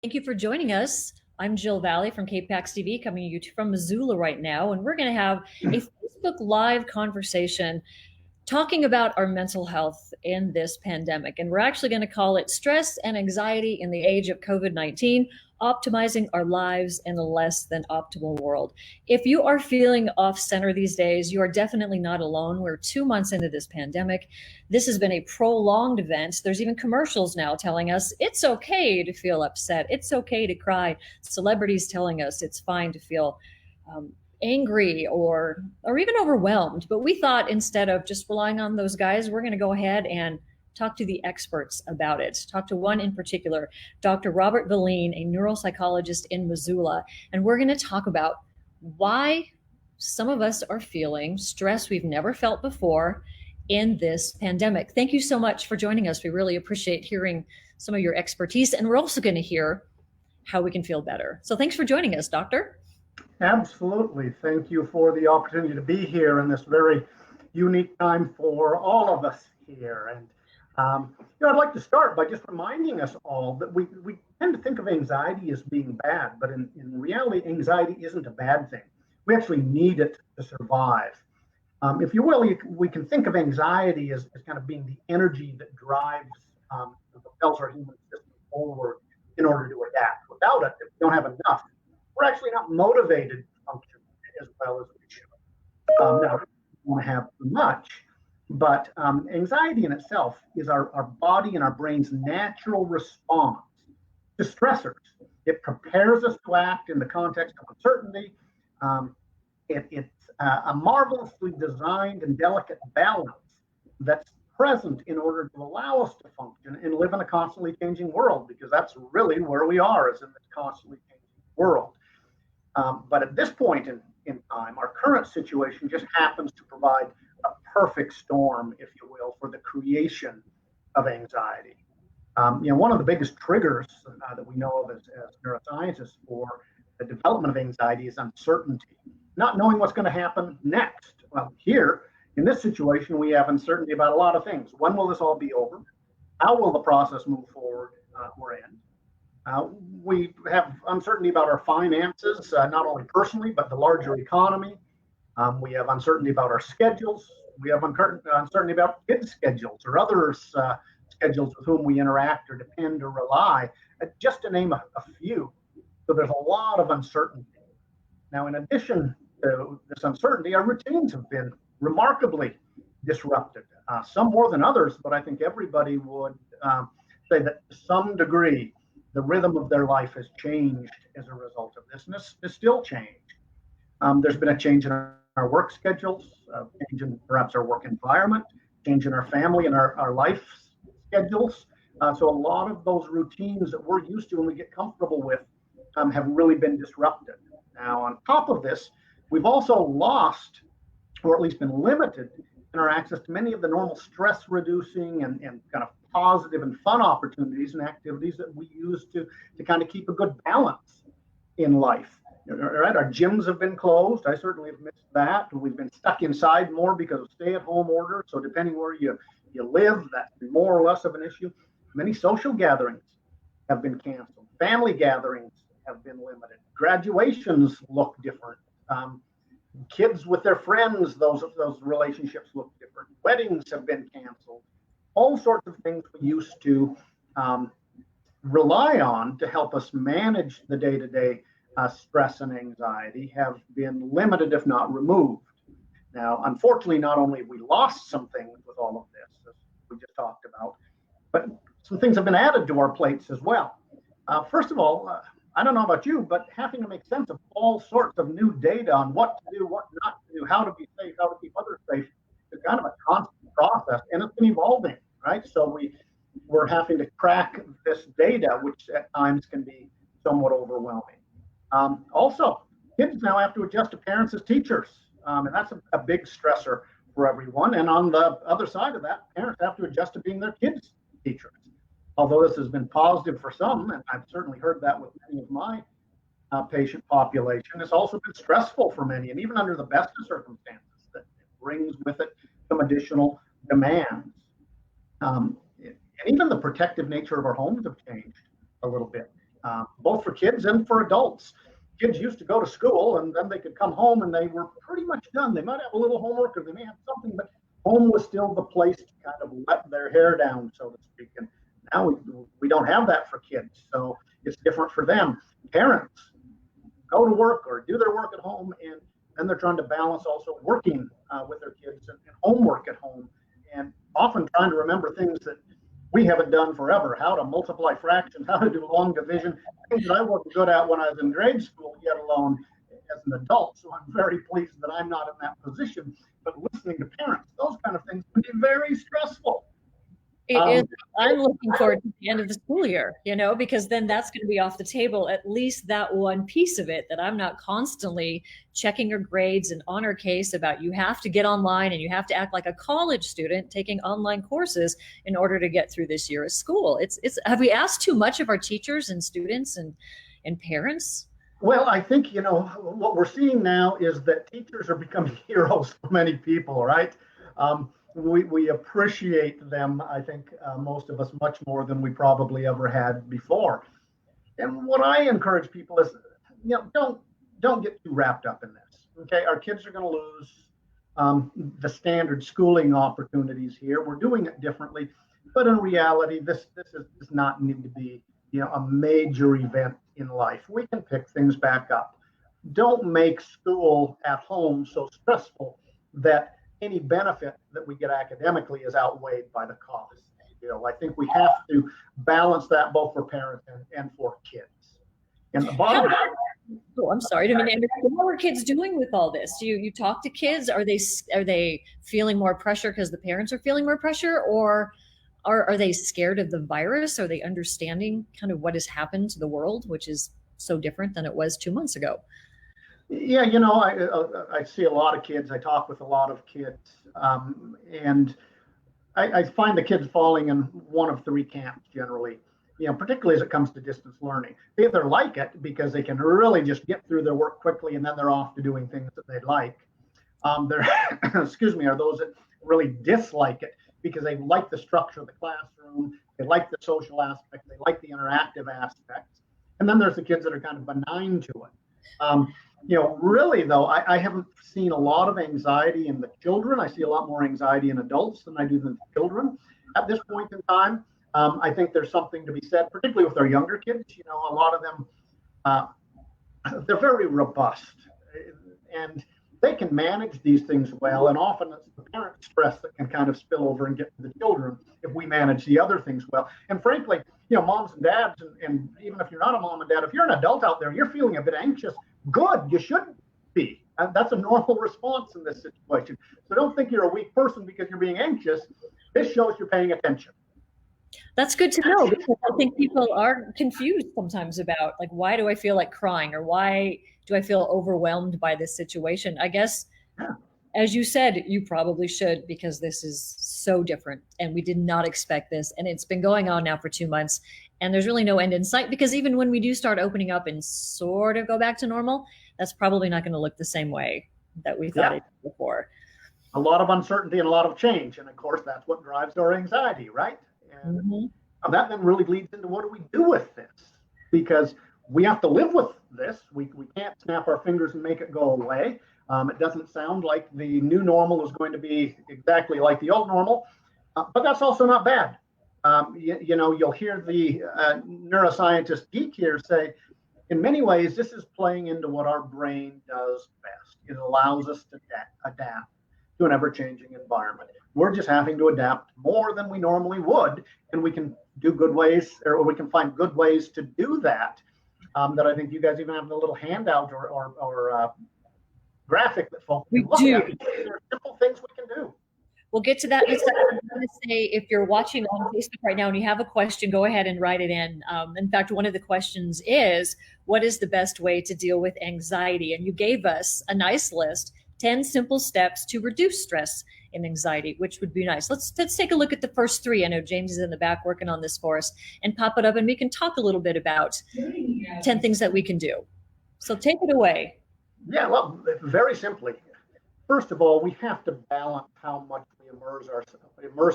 Thank you for joining us. I'm Jill Valley from KPAX-TV, coming to you from Missoula right now, and we're going to have a Facebook Live conversation talking about our mental health in this pandemic. And we're actually going to call it Stress and Anxiety in the Age of COVID-19, Optimizing Our Lives in a Less Than Optimal World. If you are feeling off center these days, you are definitely not alone. We're 2 months into this pandemic. This has been a prolonged event. There's even commercials now telling us it's okay to feel upset. It's okay to cry. Celebrities telling us it's fine to feel angry or even overwhelmed. But we thought instead of just relying on those guys, we're going to go ahead and talk to the experts about it. Talk to one in particular, Dr. Robert Velin, a neuropsychologist in Missoula. And we're going to talk about why some of us are feeling stress we've never felt before in this pandemic. Thank you so much for joining us. We really appreciate hearing some of your expertise. And we're also going to hear how we can feel better. So thanks for joining us, Doctor. Absolutely. Thank you for the opportunity to be here in this very unique time for all of us here. And I'd like to start by just reminding us all that we tend to think of anxiety as being bad, but in reality, anxiety isn't a bad thing. We actually need it to survive. If you will, we can think of anxiety as kind of being the energy that drives, propels our human system forward in order to adapt. Without it, if we don't have enough, we're actually not motivated to function as well as we should. Now, we want to have too much, but anxiety in itself is our body and our brain's natural response to stressors. It prepares us to act in the context of uncertainty. It's a marvelously designed and delicate balance that's present in order to allow us to function and live in a constantly changing world, because that's really where we are, is in this constantly changing world. But at this point in time, our current situation just happens to provide a perfect storm, if you will, for the creation of anxiety. One of the biggest triggers that we know of as neuroscientists for the development of anxiety is uncertainty, not knowing what's going to happen next. Well, here in this situation, we have uncertainty about a lot of things. When will this all be over? How will the process move forward or end? We have uncertainty about our finances, not only personally, but the larger economy. We have uncertainty about our schedules. We have uncertainty about kids' schedules or others' schedules with whom we interact or depend or rely, just to name a few. So there's a lot of uncertainty. Now, in addition to this uncertainty, our routines have been remarkably disrupted, some more than others, but I think everybody would say that to some degree, the rhythm of their life has changed as a result of this, and this is still changed. There's been a change in our work schedules, change in perhaps our work environment, change in our family and our life schedules. So a lot of those routines that we're used to and we get comfortable with have really been disrupted. Now, on top of this, we've also lost, or at least been limited, in our access to many of the normal stress reducing and kind of positive and fun opportunities and activities that we use to kind of keep a good balance in life. Right? Our gyms have been closed. I certainly have missed that. We've been stuck inside more because of stay-at-home order. So depending where you live, that's more or less of an issue. Many social gatherings have been canceled. Family gatherings have been limited. Graduations look different. Kids with their friends, those relationships look different. Weddings have been canceled. All sorts of things we used to rely on to help us manage the day-to-day stress and anxiety have been limited, if not removed. Now, unfortunately, not only have we lost some things with all of this, as we just talked about, but some things have been added to our plates as well. First of all, I don't know about you, but having to make sense of all sorts of new data on what to do, what not to do, how to be safe, how to keep others safe is kind of a constant process, and it's been evolving, right? So we're having to crack this data, which at times can be somewhat overwhelming. Also, kids now have to adjust to parents as teachers, and that's a big stressor for everyone. And on the other side of that, parents have to adjust to being their kids' teachers. Although this has been positive for some, and I've certainly heard that with many of my patient population, it's also been stressful for many, and even under the best of circumstances, that it brings with it some additional demands. And even the protective nature of our homes have changed a little bit. both for kids and for adults. Kids used to go to school and then they could come home and they were pretty much done. They might have a little homework or they may have something, but home was still the place to kind of let their hair down, so to speak. And now we don't have that for kids, so it's different for them. Parents go to work or do their work at home, and then they're trying to balance also working with their kids and homework at home, and often trying to remember things that we haven't done forever, how to multiply fractions, how to do long division, things that I wasn't good at when I was in grade school, yet alone as an adult. So I'm very pleased that I'm not in that position. But listening to parents, those kind of things can be very stressful. It is. I'm looking forward to the end of the school year, because then that's going to be off the table, at least that one piece of it, that I'm not constantly checking your grades and on our case about you have to get online and you have to act like a college student taking online courses in order to get through this year of school. Have we asked too much of our teachers and students and parents? Well, I think, what we're seeing now is that teachers are becoming heroes for many people, right? We appreciate them, I think, most of us much more than we probably ever had before. And what I encourage people is, don't get too wrapped up in this. Okay, our kids are going to lose the standard schooling opportunities here. We're doing it differently, but in reality, this does not need to be, a major event in life. We can pick things back up. Don't make school at home so stressful that any benefit that we get academically is outweighed by the cost. I think we have to balance that both for parents and for kids. And the bottom. I'm sorry. What are kids doing with all this? Do you talk to kids? Are they feeling more pressure because the parents are feeling more pressure, or are they scared of the virus? Are they understanding kind of what has happened to the world, which is so different than it was 2 months ago? Yeah, I see a lot of kids. I talk with a lot of kids, and I find the kids falling in one of three camps generally. Particularly as it comes to distance learning. They either like it because they can really just get through their work quickly, and then they're off to doing things that they like. There, excuse me, are those that really dislike it because they like the structure of the classroom, they like the social aspect, they like the interactive aspects, and then there's the kids that are kind of benign to it. Really, though, I haven't seen a lot of anxiety in the children. I see a lot more anxiety in adults than I do in the children at this point in time. I think there's something to be said, particularly with our younger kids. A lot of them, they're very robust, and they can manage these things well. And often it's the parent stress that can kind of spill over and get to the children if we manage the other things well. And frankly, moms and dads, and even if you're not a mom and dad, if you're an adult out there, you're feeling a bit anxious. Good, you shouldn't be. That's a normal response in this situation. So don't think you're a weak person because you're being anxious. This shows you're paying attention. That's good to know, because I think people are confused sometimes about, like, why do I feel like crying, or why do I feel overwhelmed by this situation? I guess, as you said, you probably should, because this is so different and we did not expect this. And it's been going on now for 2 months and there's really no end in sight, because even when we do start opening up and sort of go back to normal, that's probably not going to look the same way that we thought it did before. A lot of uncertainty and a lot of change. And of course, that's what drives our anxiety, right? And that then really leads into, what do we do with this? Because we have to live with this. We can't snap our fingers and make it go away. It doesn't sound like the new normal is going to be exactly like the old normal, but that's also not bad. You'll hear the neuroscientist geek here say, in many ways, this is playing into what our brain does best. It allows us to adapt to an ever-changing environment. We're just having to adapt more than we normally would, and we can do good ways, or we can find good ways to do that. That I think you guys even have a little handout or graphic that folks we do. There are simple things we can do. We'll get to that in a second. I'm going to say, if you're watching on Facebook right now and you have a question, go ahead and write it in. In fact, one of the questions is, what is the best way to deal with anxiety? And you gave us a nice list, 10 simple steps to reduce stress and anxiety, which would be nice. Let's take a look at the first three. I know James is in the back working on this for us, and pop it up and we can talk a little bit about 10 things that we can do. So take it away. Yeah, well, very simply, first of all, we have to balance how much we immerse